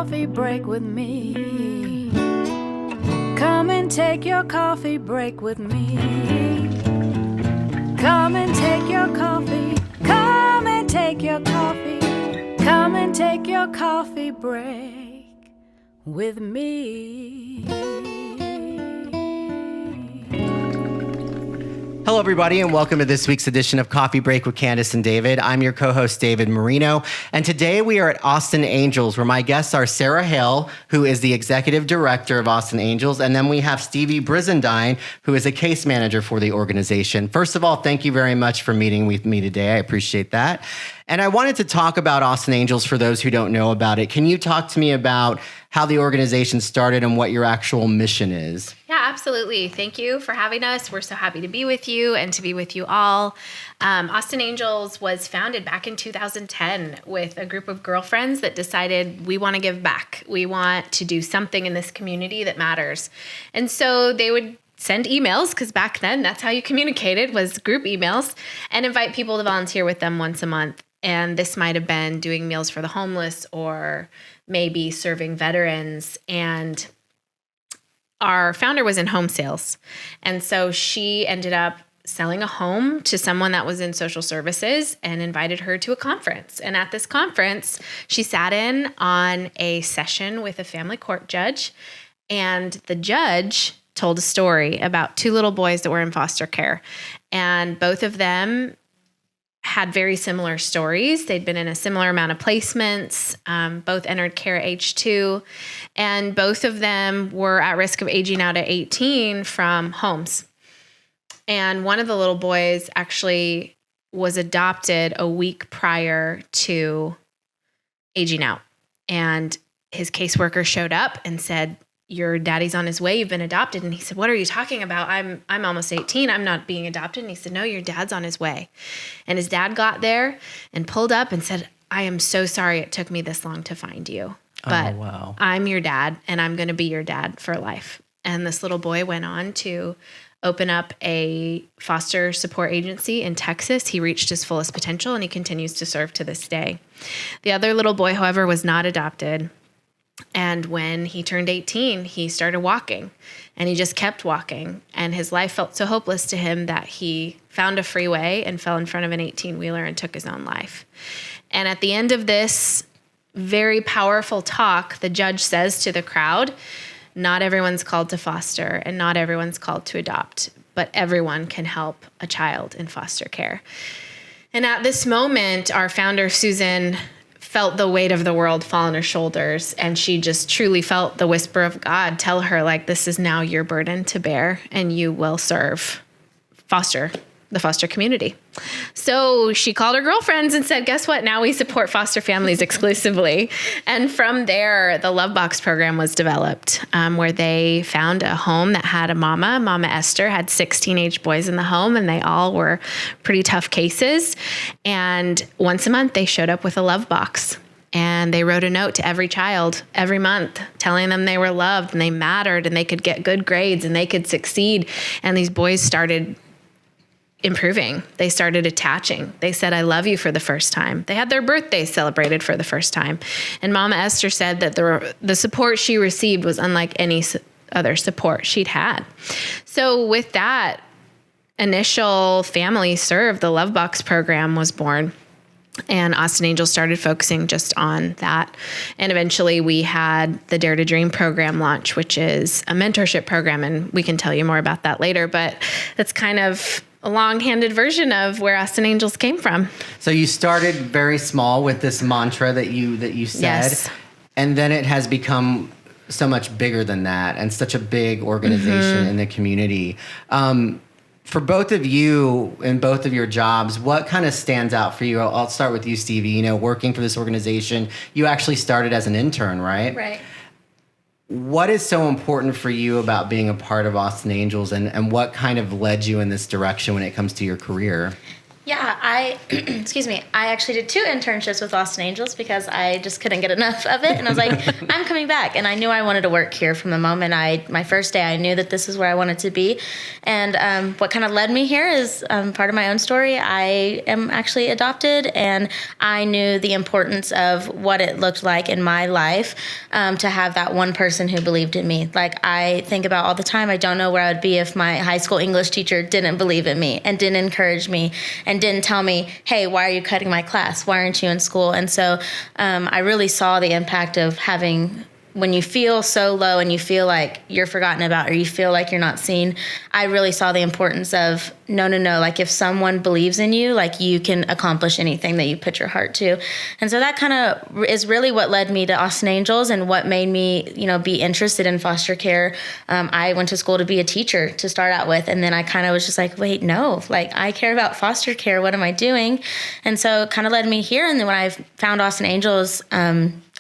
coffee break with me. Come and take your coffee break with me. Come and take your coffee. Come and take your coffee. Come and take your coffee break with me. Hello, everybody, and welcome to this week's edition of Coffee Break with Candace and David. I'm your co-host, David Marino, and today we are at Austin Angels, where my guests are Sarah Hale, who is the executive director of Austin Angels, and then we have Stevie Brizendine, who is a case manager for the organization. First of all, thank you very much for meeting with me today. I appreciate that. And I wanted to talk about Austin Angels for those who don't know about it. Can you talk to me about how the organization started and what your actual mission is? Yeah, absolutely. Thank you for having us. We're so happy to be with you and to be with you all. Austin Angels was founded back in 2010 with a group of girlfriends that decided we want to give back. We want to do something in this community that matters. And so they would send emails, because back then that's how you communicated, was group emails, and invite people to volunteer with them once a month. And this might have been doing meals for the homeless or maybe serving veterans. And our founder was in home sales. And so she ended up selling a home to someone that was in social services and invited her to a conference. And at this conference, she sat in on a session with a family court judge. And the judge told a story about two little boys that were in foster care. And both of them had very similar stories. They'd been in a similar amount of placements, both entered care at age 2, and both of them were at risk of aging out at 18 from homes. And one of the little boys actually was adopted a week prior to aging out. And his caseworker showed up and said, "Your daddy's on his way. You've been adopted." And he said, "What are you talking about? I'm almost 18. I'm not being adopted." And he said, "No, your dad's on his way." And his dad got there and pulled up and said, "I am so sorry it took me this long to find you. But I'm your dad, and I'm going to be your dad for life." And this little boy went on to open up a foster support agency in Texas. He reached his fullest potential, and he continues to serve to this day. The other little boy, however, was not adopted. And when he turned 18, he started walking, and he just kept walking. And his life felt so hopeless to him that he found a freeway and fell in front of an 18-wheeler and took his own life. And at the end of this very powerful talk, the judge says to the crowd, "Not everyone's called to foster, and not everyone's called to adopt, but everyone can help a child in foster care." And at this moment, our founder, Susan, felt the weight of the world fall on her shoulders, and she just truly felt the whisper of God tell her, like, this is now your burden to bear, and you will serve the foster community. So she called her girlfriends and said, "Guess what? Now we support foster families exclusively." And from there, the Love Box program was developed, where they found a home that had a mama. Mama Esther had 6 teenage boys in the home, and they all were pretty tough cases. And once a month, they showed up with a love box. And they wrote a note to every child every month telling them they were loved and they mattered and they could get good grades and they could succeed. And these boys started improving. They started attaching. They said, "I love you" for the first time. They had their birthdays celebrated for the first time. And Mama Esther said that the support she received was unlike any other support she'd had. So with that initial family served, the Love Box program was born. And Austin Angels started focusing just on that. And eventually we had the Dare to Dream program launch, which is a mentorship program. And we can tell you more about that later. But that's kind of a long-handed version of where Austin Angels came from. So you started very small with this mantra that you said. Yes. And then it has become so much bigger than that and such a big organization in the community. For both of you in both of your jobs, what kind of stands out for you? I'll start with you, Stevie. You know, working for this organization, you actually started as an intern, right? Right. What is so important for you about being a part of Austin Angels, and what kind of led you in this direction when it comes to your career? Yeah, excuse me, I actually did 2 internships with Austin Angels because I just couldn't get enough of it. And I was like, I'm coming back. And I knew I wanted to work here from the moment my first day, I knew that this is where I wanted to be. And what kind of led me here is part of my own story. I am actually adopted, and I knew the importance of what it looked like in my life to have that one person who believed in me. Like, I think about all the time, I don't know where I would be if my high school English teacher didn't believe in me and didn't encourage me and didn't tell me, hey, why are you cutting my class? Why aren't you in school? And so I really saw the impact of having, when you feel so low and you feel like you're forgotten about or you feel like you're not seen, I really saw the importance of no. Like, if someone believes in you, like, you can accomplish anything that you put your heart to. And so that kind of is really what led me to Austin Angels and what made me, be interested in foster care. I went to school to be a teacher to start out with. And then I kind of was just like, wait, no, like, I care about foster care. What am I doing? And so it kind of led me here. And then when I found Austin Angels,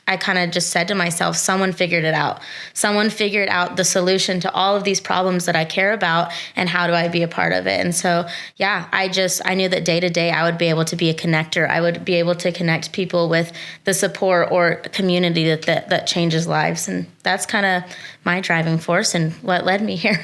I kind of just said to myself, someone figured it out. Someone figured out the solution to all of these problems that I care about, and how do I be a part of it? And so, yeah, I knew that day to day I would be able to be a connector. I would be able to connect people with the support or community that changes lives. And that's kind of my driving force and what led me here.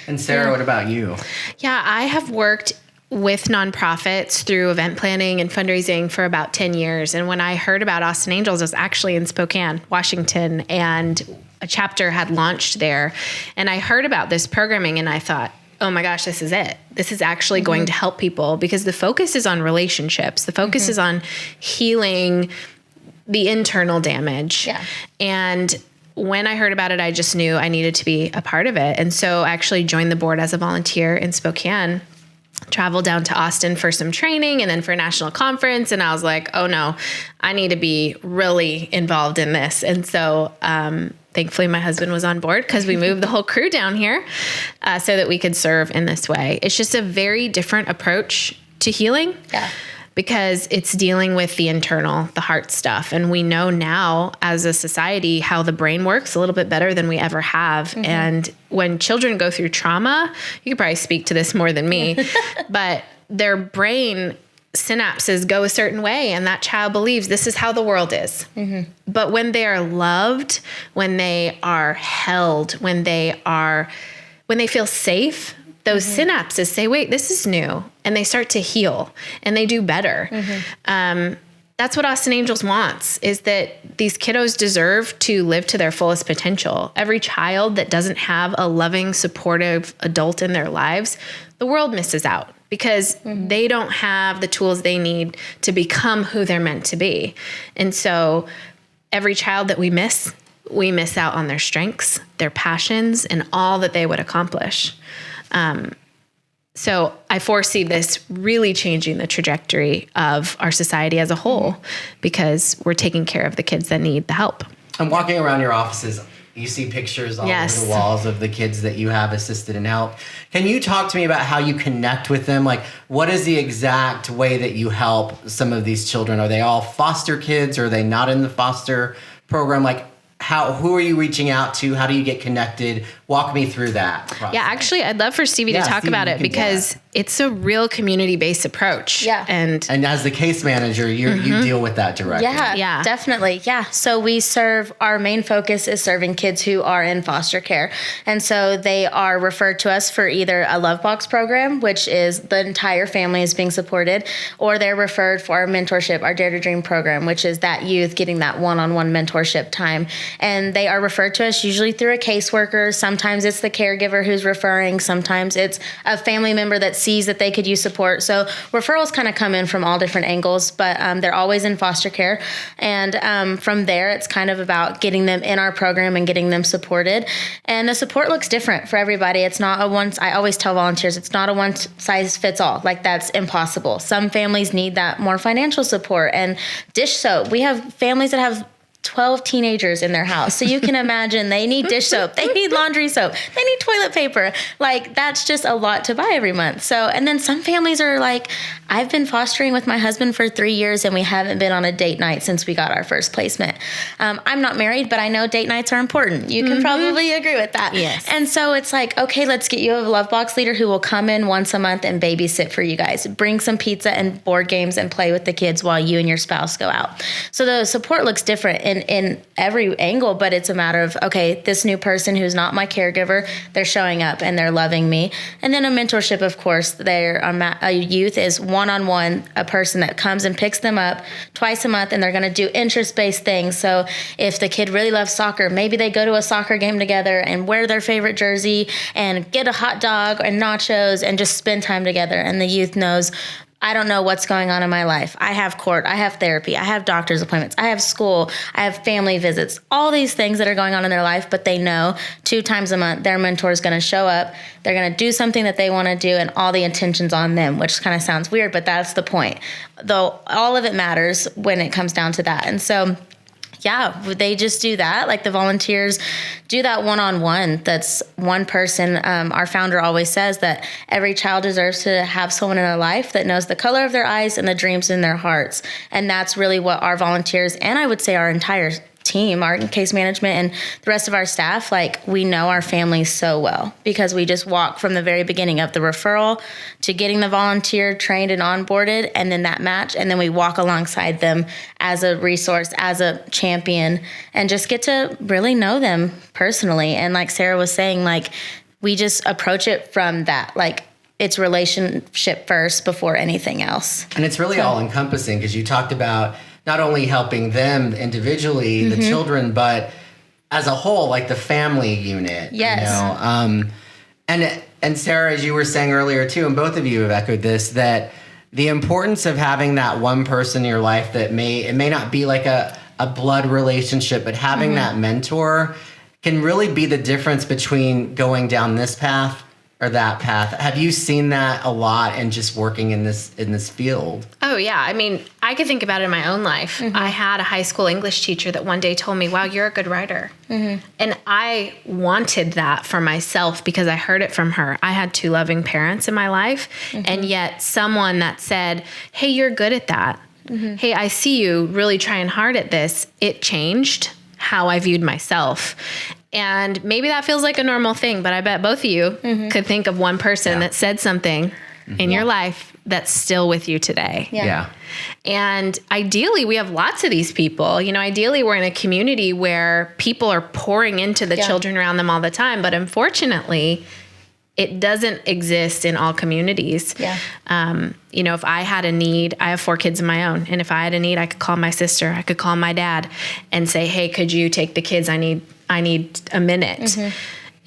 And Sarah, what about you? Yeah, I have worked with nonprofits through event planning and fundraising for about 10 years. And when I heard about Austin Angels, I was actually in Spokane, Washington, and a chapter had launched there. And I heard about this programming and I thought, oh my gosh, this is it. This is actually going to help people, because the focus is on relationships. The focus is on healing the internal damage. Yeah. And when I heard about it, I just knew I needed to be a part of it. And so I actually joined the board as a volunteer in Spokane, traveled down to Austin for some training and then for a national conference. And I was like, oh no, I need to be really involved in this. And so thankfully my husband was on board, because we moved the whole crew down here so that we could serve in this way. It's just a very different approach to healing. Yeah. Because it's dealing with the internal, the heart stuff. And we know now as a society how the brain works a little bit better than we ever have. And when children go through trauma, you could probably speak to this more than me, but their brain synapses go a certain way, and that child believes this is how the world is. But when they are loved, when they are held, when they feel safe, those synapses say, wait, this is new. And they start to heal and they do better. That's what Austin Angels wants, is that these kiddos deserve to live to their fullest potential. Every child that doesn't have a loving, supportive adult in their lives, the world misses out, because they don't have the tools they need to become who they're meant to be. And so every child that we miss out on their strengths, their passions, and all that they would accomplish. So I foresee this really changing the trajectory of our society as a whole, because we're taking care of the kids that need the help. I'm walking around your offices. You see pictures all over the walls of the kids that you have assisted and helped. Can you talk to me about how you connect with them? Like, what is the exact way that you help some of these children? Are they all foster kids? Or are they not in the foster program? Like, who are you reaching out to? How do you get connected? Walk me through that process. Yeah, actually, I'd love for Stevie to talk about it, because it's a real community-based approach. Yeah. And as the case manager, you deal with that directly. Yeah, definitely. Yeah. So our main focus is serving kids who are in foster care. And so they are referred to us for either a Love Box program, which is the entire family is being supported, or they're referred for our mentorship, our Dare to Dream program, which is that youth getting that one-on-one mentorship time. And they are referred to us usually through a caseworker. Sometimes it's the caregiver who's referring. Sometimes it's a family member that sees that they could use support. So referrals kind of come in from all different angles, but they're always in foster care. And from there, it's kind of about getting them in our program and getting them supported. And the support looks different for everybody. It's not I always tell volunteers, it's not a one size fits all. Like, that's impossible. Some families need that more financial support and dish soap. We have families that have 12 teenagers in their house. So you can imagine they need dish soap, they need laundry soap, they need toilet paper. Like, that's just a lot to buy every month. So, and then some families are like, I've been fostering with my husband for 3 years and we haven't been on a date night since we got our first placement. I'm not married, but I know date nights are important. You can probably agree with that. Yes. And so it's like, okay, let's get you a love box leader who will come in once a month and babysit for you guys. Bring some pizza and board games and play with the kids while you and your spouse go out. So the support looks different in every angle, but it's a matter of, okay, this new person who's not my caregiver, they're showing up and they're loving me. And then a mentorship, of course, a youth is one-on-one, a person that comes and picks them up twice a month, and they're going to do interest-based things. So if the kid really loves soccer, maybe they go to a soccer game together and wear their favorite jersey and get a hot dog and nachos and just spend time together. And the youth knows, I don't know what's going on in my life. I have court, I have therapy, I have doctor's appointments, I have school, I have family visits, all these things that are going on in their life, but they know 2 times a month their mentor is going to show up, they're going to do something that they want to do, and all the attention's on them, which kind of sounds weird, but that's the point. Though all of it matters when it comes down to that. And so yeah, they just do that. Like the volunteers do that one-on-one. That's one person. Our founder always says that every child deserves to have someone in their life that knows the color of their eyes and the dreams in their hearts. And that's really what our volunteers, and I would say our entire team, our case management and the rest of our staff, like, we know our families so well because we just walk from the very beginning of the referral to getting the volunteer trained and onboarded, and then that match, and then we walk alongside them as a resource, as a champion, and just get to really know them personally. And like Sarah was saying, like, we just approach it from that, like, it's relationship first before anything else. And it's really all encompassing because you talked about not only helping them individually, the children, but as a whole, like the family unit. Yes. You know? And Sarah, as you were saying earlier too, and both of you have echoed this, that the importance of having that one person in your life that it may not be like a blood relationship, but having that mentor can really be the difference between going down this path or that path. Have you seen that a lot in just working in this field? Oh, yeah. I mean, I could think about it in my own life. I had a high school English teacher that one day told me, wow, you're a good writer. And I wanted that for myself because I heard it from her. I had 2 loving parents in my life, and yet someone that said, hey, you're good at that. Hey, I see you really trying hard at this. It changed how I viewed myself. And maybe that feels like a normal thing, but I bet both of you could think of one person that said something in your life that's still with you today. Yeah. And ideally, we have lots of these people. You know, ideally, we're in a community where people are pouring into the children around them all the time. But unfortunately, it doesn't exist in all communities. You know, if I had a need, I have 4 kids of my own. And if I had a need, I could call my sister, I could call my dad and say, hey, could you take the kids? I need a minute.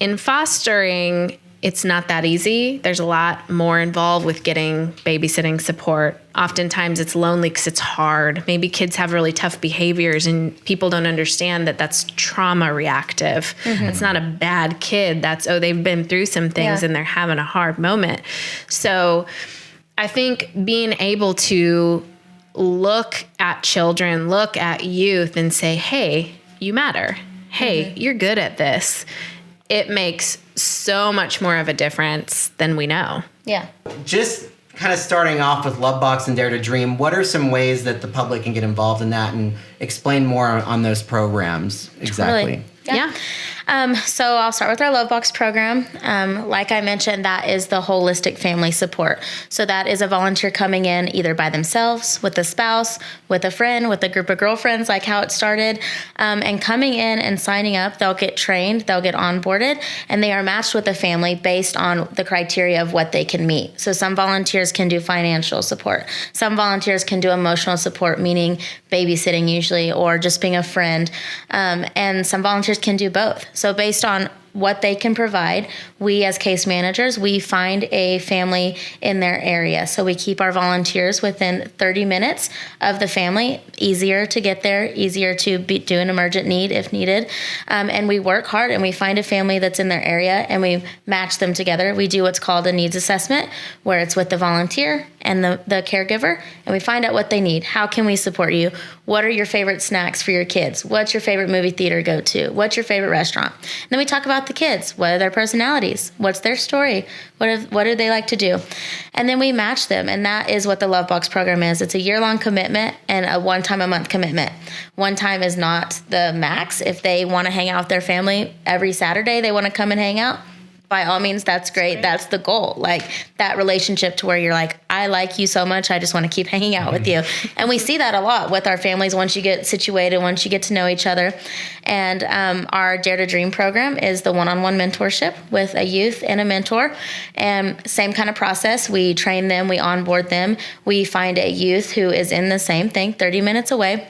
In fostering, it's not that easy. There's a lot more involved with getting babysitting support. Oftentimes it's lonely because it's hard. Maybe kids have really tough behaviors and people don't understand that that's trauma reactive. That's not a bad kid. That's, they've been through some things and they're having a hard moment. So I think being able to look at children, look at youth and say, hey, you matter. Hey, you're good at this. It makes so much more of a difference than we know. Yeah. Just kind of starting off with Love Box and Dare to Dream, what are some ways that the public can get involved in that, and explain more on those programs exactly? Yeah. So I'll start with our Love Box program. Like I mentioned, that is the holistic family support. So that is a volunteer coming in either by themselves, with a spouse, with a friend, with a group of girlfriends, like how it started, and coming in and signing up. They'll get trained, they'll get onboarded, and they are matched with a family based on the criteria of what they can meet. So some volunteers can do financial support. Some volunteers can do emotional support, meaning babysitting usually, or just being a friend. And some volunteers can do both. So based on what they can provide, we as case managers, we find a family in their area. So we keep our volunteers within 30 minutes of the family, easier to get there, easier to do an emergent need if needed. And we work hard and we find a family that's in their area and we match them together. We do what's called a needs assessment, where it's with the volunteer and the caregiver, and we find out what they need. How can we support you? What are your favorite snacks for your kids? What's your favorite movie theater to go to? What's your favorite restaurant? And then we talk about the kids. What are their personalities? What's their story? What do they like to do? And then we match them, and that is what the Love Box program is. It's a year-long commitment and a one-time-a-month commitment. One time is not the max. If they want to hang out with their family every Saturday, they want to come and hang out, by all means, that's great. That's the goal. Like that relationship to where you're like, I like you so much, I just want to keep hanging out with you. And we see that a lot with our families once you get situated, once you get to know each other. And our Dare to Dream program is the one-on-one mentorship with a youth and a mentor. And same kind of process. We train them, we onboard them. We find a youth who is in the same thing, 30 minutes away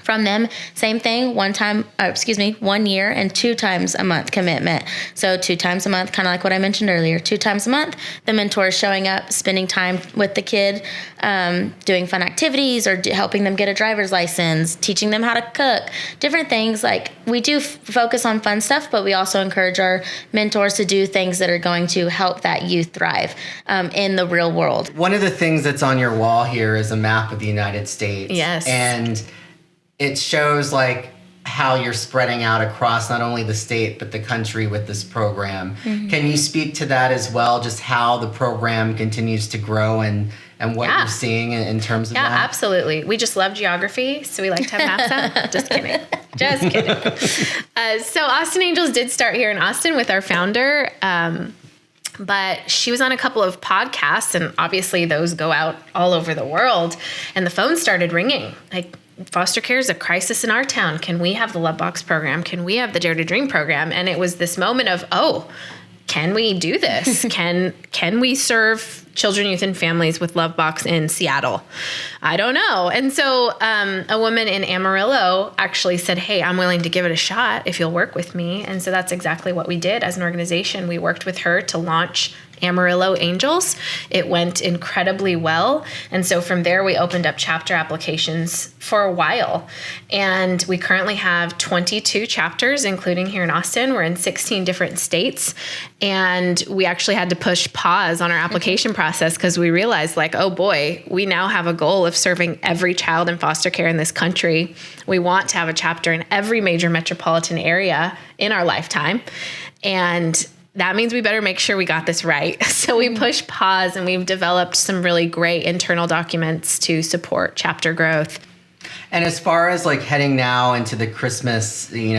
from them. Same thing, 1 year and 2 times a month commitment. So 2 times a month, kind of like what I mentioned earlier, 2 times a month, the mentor is showing up, spending time with the kid, doing fun activities or helping them get a driver's license, teaching them how to cook, different things. Like we do focus on fun stuff, but we also encourage our mentors to do things that are going to help that youth thrive in the real world. One of the things that's on your wall here is a map of the United States. Yes. And it shows like how you're spreading out across not only the state, but the country with this program. Mm-hmm. Can you speak to that as well? Just how the program continues to grow and what you're seeing in terms of that? Yeah, absolutely. We just love geography, so we like to have maps up. Just kidding. Just kidding. So Austin Angels did start here in Austin with our founder, but she was on a couple of podcasts, and obviously those go out all over the world, and the phone started ringing. Like, foster care is a crisis in our town. Can we have the Love Box program? Can we have the Dare to Dream program? And it was this moment of, can we do this? Can we serve children, youth, and families with Love Box in Seattle? I don't know. And so a woman in Amarillo actually said, hey, I'm willing to give it a shot if you'll work with me. And so that's exactly what we did as an organization. We worked with her to launch Amarillo Angels. It went incredibly well. And so from there, we opened up chapter applications for a while. And we currently have 22 chapters, including here in Austin. We're in 16 different states. And we actually had to push pause on our application process because we realized, like, oh boy, we now have a goal of serving every child in foster care in this country. We want to have a chapter in every major metropolitan area in our lifetime. And that means we better make sure we got this right. So we pushed pause, and we've developed some really great internal documents to support chapter growth. And as far as like heading now into the Christmas,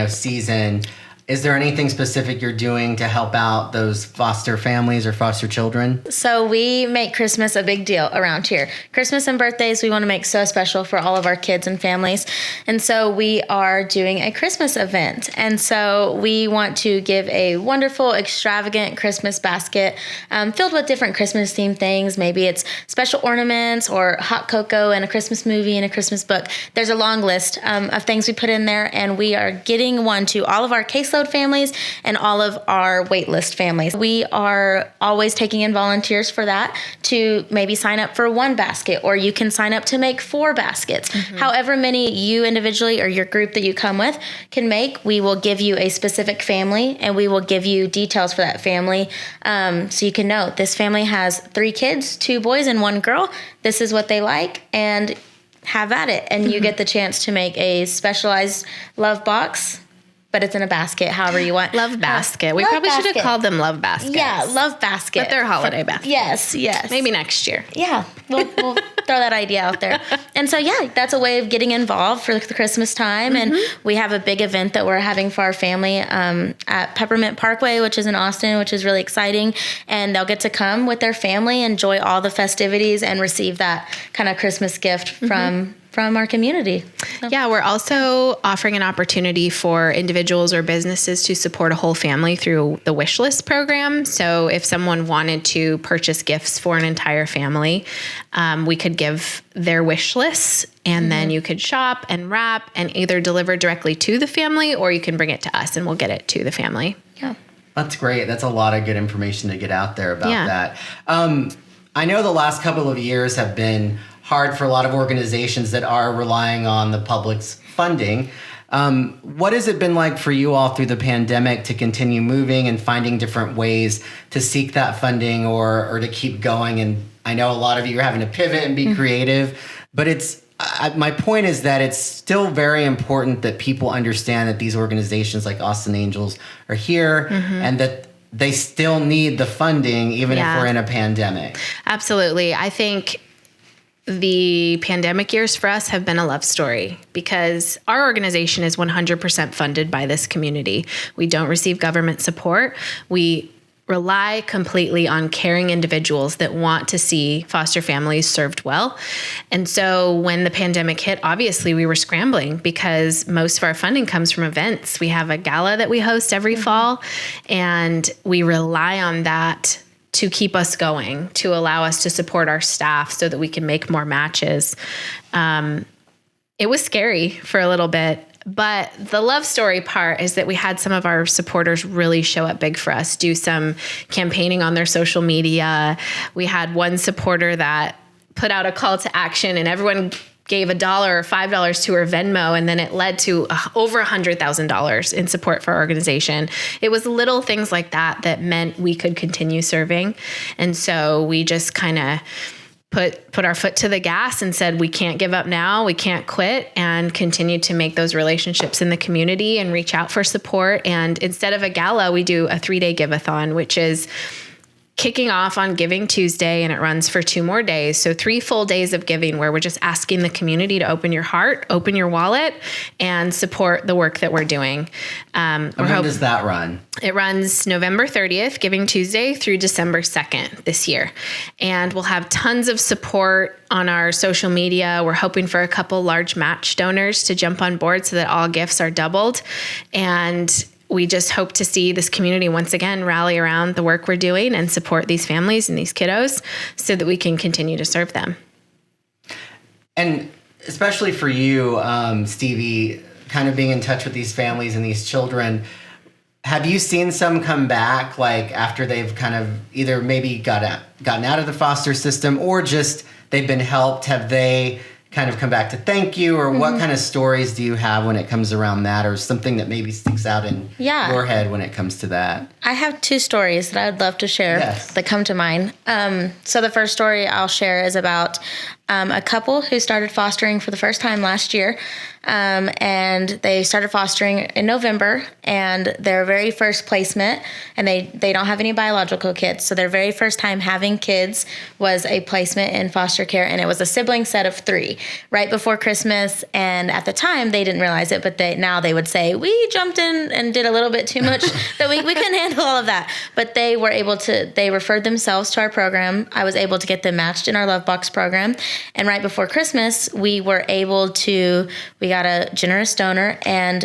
season, is there anything specific you're doing to help out those foster families or foster children? So we make Christmas a big deal around here. Christmas and birthdays we want to make so special for all of our kids and families. And so we are doing a Christmas event. And so we want to give a wonderful, extravagant Christmas basket filled with different Christmas themed things. Maybe it's special ornaments or hot cocoa and a Christmas movie and a Christmas book. There's a long list of things we put in there, and we are getting one to all of our caseload families and all of our waitlist families. We are always taking in volunteers for that to maybe sign up for 1 basket, or you can sign up to make 4 baskets. Mm-hmm. However many you individually or your group that you come with can make, we will give you a specific family, and we will give you details for that family, so you can know this family has 3 kids, 2 boys and 1 girl. This is what they like, and have at it. And you get the chance to make a specialized Love Box, but it's in a basket, however you want. Love basket. We probably should have called them Love baskets. Yeah, Love basket. But they're holiday baskets. Yes. Maybe next year. Yeah, we'll throw that idea out there. And so, that's a way of getting involved for the Christmas time. Mm-hmm. And we have a big event that we're having for our family at Peppermint Parkway, which is in Austin, which is really exciting. And they'll get to come with their family, enjoy all the festivities, and receive that kind of Christmas gift from our community. So. Yeah, we're also offering an opportunity for individuals or businesses to support a whole family through the wish list program. So if someone wanted to purchase gifts for an entire family, we could give their wish lists, and then you could shop and wrap and either deliver directly to the family, or you can bring it to us and we'll get it to the family. Yeah. That's great. That's a lot of good information to get out there about that. I know the last couple of years have been hard for a lot of organizations that are relying on the public's funding. What has it been like for you all through the pandemic to continue moving and finding different ways to seek that funding or to keep going and I know a lot of you are having to pivot and be creative, but my point is that it's still very important that people understand that these organizations like Austin Angels are here and that they still need the funding, even if we're in a pandemic. Absolutely. I think the pandemic years for us have been a love story because our organization is 100% funded by this community. We don't receive government support. We rely completely on caring individuals that want to see foster families served well. And so when the pandemic hit, obviously we were scrambling because most of our funding comes from events. We have a gala that we host every fall, and we rely on that to keep us going, to allow us to support our staff so that we can make more matches. It was scary for a little bit. But the love story part is that we had some of our supporters really show up big for us, do some campaigning on their social media. We had one supporter that put out a call to action and everyone gave $1 or $5 to her Venmo, and then it led to over $100,000 in support for our organization. It was little things like that that meant we could continue serving. And so we just kind of put our foot to the gas and said, we can't give up now, we can't quit, and continue to make those relationships in the community and reach out for support. And instead of a gala, we do a 3-day give-a-thon, which is kicking off on Giving Tuesday, and it runs for 2 more days. So 3 full days of giving where we're just asking the community to open your heart, open your wallet, and support the work that we're doing. When does that run? It runs November 30th, Giving Tuesday, through December 2nd this year. And we'll have tons of support on our social media. We're hoping for a couple large match donors to jump on board so that all gifts are doubled. And we just hope to see this community once again rally around the work we're doing and support these families and these kiddos so that we can continue to serve them. And especially for you, Stevie, kind of being in touch with these families and these children, have you seen some come back, like after they've kind of either maybe gotten out of the foster system or just they've been helped? Have they kind of come back to thank you, or what kind of stories do you have when it comes around that, or something that maybe sticks out in your head when it comes to that? I have 2 stories that I'd love to share that come to mind. So the first story I'll share is about a couple who started fostering for the first time last year. And they started fostering in November, and their very first placement, and they don't have any biological kids, so their very first time having kids was a placement in foster care, and it was a sibling set of 3 right before Christmas. And at the time they didn't realize it, but now they would say, we jumped in and did a little bit too much, that we couldn't handle all of that. But they were able to, they referred themselves to our program. I was able to get them matched in our Love Box program. And right before Christmas, we got a generous donor, and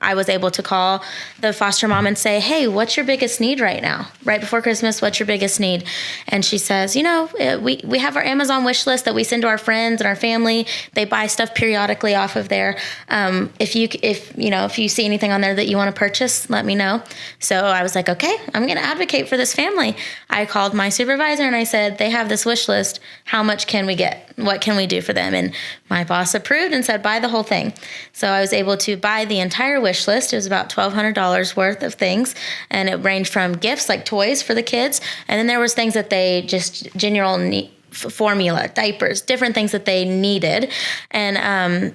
I was able to call the foster mom and say, hey, what's your biggest need right now? Right before Christmas, what's your biggest need? And she says, we have our Amazon wish list that we send to our friends and our family. They buy stuff periodically off of there. If you see anything on there that you want to purchase, let me know. So I was like, okay, I'm going to advocate for this family. I called my supervisor and I said, they have this wish list. How much can we get? What can we do for them? And my boss approved and said, buy the whole thing. So I was able to buy the entire wish list. It was about $1,200 worth of things. And it ranged from gifts like toys for the kids. And then there was things that they just general need, formula, diapers, different things that they needed. And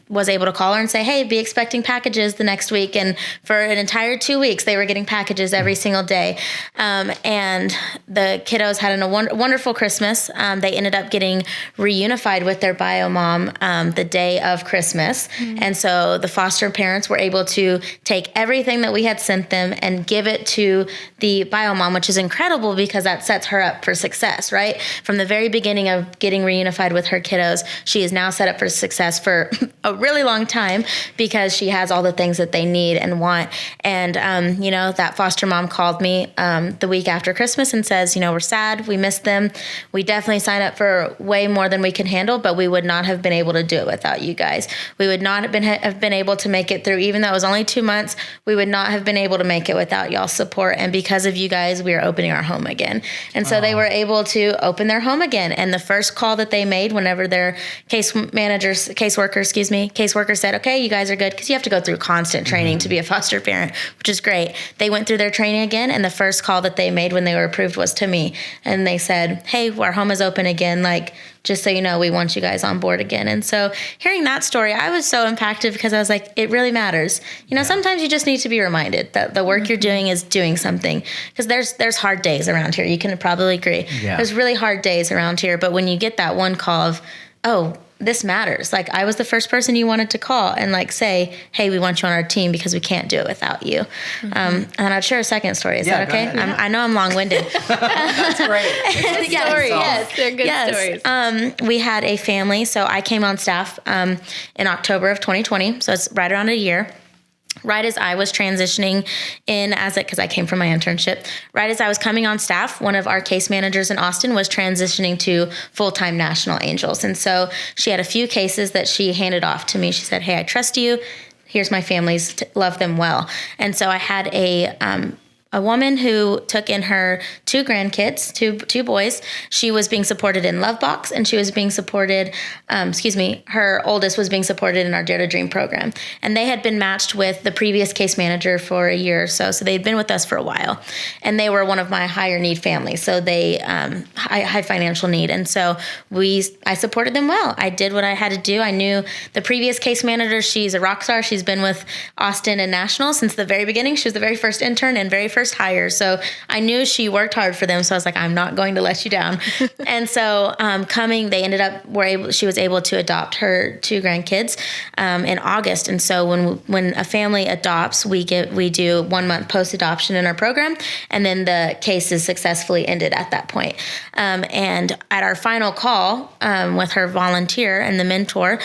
was able to call her and say, hey, be expecting packages the next week. And for an entire 2 weeks, they were getting packages every single day. And the kiddos had a wonderful Christmas. They ended up getting reunified with their bio mom the day of Christmas. Mm-hmm. And so the foster parents were able to take everything that we had sent them and give it to the bio mom, which is incredible because that sets her up for success, right? From the very beginning of getting reunified with her kiddos, she is now set up for success for a really long time because she has all the things that they need and want. And, that foster mom called me the week after Christmas and says, we're sad. We missed them. We definitely signed up for way more than we can handle, but we would not have been able to do it without you guys. We would not have been able to make it through, even though it was only 2 months, we would not have been able to make it without y'all's support. And because of you guys, we are opening our home again. And so they were able to open their home again. And the first call that they made whenever their caseworker, family. Caseworker said, okay, you guys are good, because you have to go through constant training to be a foster parent, which is great. They went through their training again, and the first call that they made when they were approved was to me. And they said, hey, our home is open again. Like, just so you know, we want you guys on board again. And so hearing that story, I was so impacted, because I was like, it really matters. Sometimes you just need to be reminded that the work you're doing is doing something, because there's hard days around here. You can probably agree. Yeah. There's really hard days around here. But when you get that one call of, oh, this matters. Like, I was the first person you wanted to call and like say, hey, we want you on our team because we can't do it without you. And I'd share a second story. Is that okay? I know I'm long-winded. That's great. Yes, they're good stories. We had a family. So I came on staff in October of 2020. So it's right around a year. Right as I was transitioning in because I came from my internship, right as I was coming on staff, one of our case managers in Austin was transitioning to full-time National Angels. And so she had a few cases that she handed off to me. She said, hey, I trust you. Here's my families. Love them well. And so I had a woman who took in her two grandkids, two boys. She was being supported in Love Box, and she was being supported, her oldest was being supported in our Dare to Dream program. And they had been matched with the previous case manager for a year or so. So they'd been with us for a while. And they were one of my higher need families. So they, high financial need. And so I supported them well. I did what I had to do. I knew the previous case manager, she's a rock star. She's been with Austin and National since the very beginning. She was the very first intern and very first hire. So I knew she worked hard for them. So I was like, I'm not going to let you down. And so she was able to adopt her two grandkids in August. And so when a family adopts, we do 1 month post-adoption in our program. And then the case is successfully ended at that point. And at our final call with her volunteer and the mentor,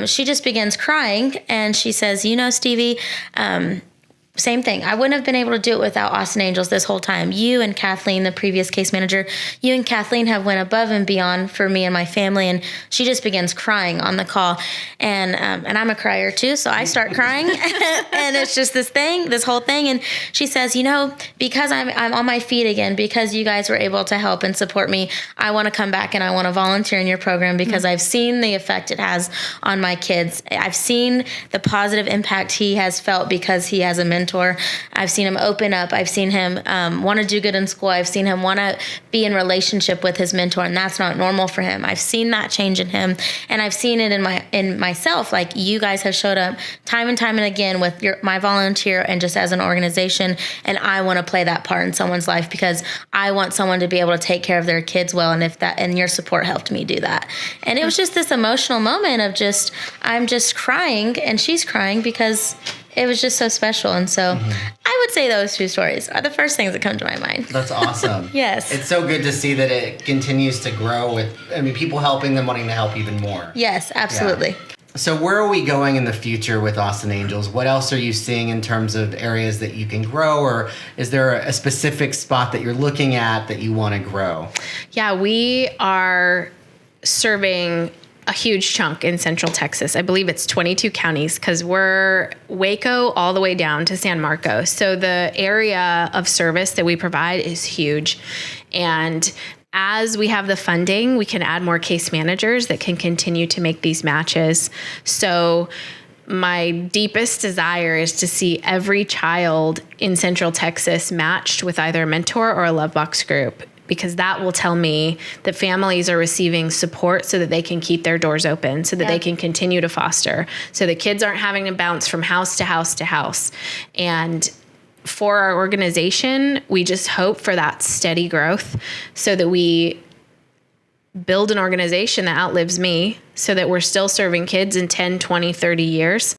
she just begins crying. And she says, Stevie, same thing. I wouldn't have been able to do it without Austin Angels this whole time. You and Kathleen, the previous case manager, you and Kathleen have went above and beyond for me and my family. And she just begins crying on the call. And I'm a crier too, so I start crying. And it's just this whole thing. And she says, because I'm on my feet again, because you guys were able to help and support me, I want to come back and I want to volunteer in your program, because I've seen the effect it has on my kids. I've seen the positive impact he has felt because he has a mentor. I've seen him open up. I've seen him want to do good in school. I've seen him want to be in relationship with his mentor, and that's not normal for him. I've seen that change in him, and I've seen it in myself. Like, you guys have showed up time and time and again with my volunteer and just as an organization, and I want to play that part in someone's life because I want someone to be able to take care of their kids well, and your support helped me do that. And it was just this emotional moment of I'm just crying, and she's crying because it was just so special. And so I would say those two stories are the first things that come to my mind. That's awesome. Yes. It's so good to see that it continues to grow with, people helping them, wanting to help even more. Yes, absolutely. Yeah. So where are we going in the future with Austin Angels? What else are you seeing in terms of areas that you can grow, or is there a specific spot that you're looking at that you want to grow? Yeah, we are serving a huge chunk in Central Texas. I believe it's 22 counties, because we're Waco all the way down to San Marcos. So the area of service that we provide is huge. And as we have the funding, we can add more case managers that can continue to make these matches. So my deepest desire is to see every child in Central Texas matched with either a mentor or a Love Box group, because that will tell me that families are receiving support so that they can keep their doors open, so that they can continue to foster, so the kids aren't having to bounce from house to house to house. And for our organization, we just hope for that steady growth so that we build an organization that outlives me, so that we're still serving kids in 10, 20, 30 years.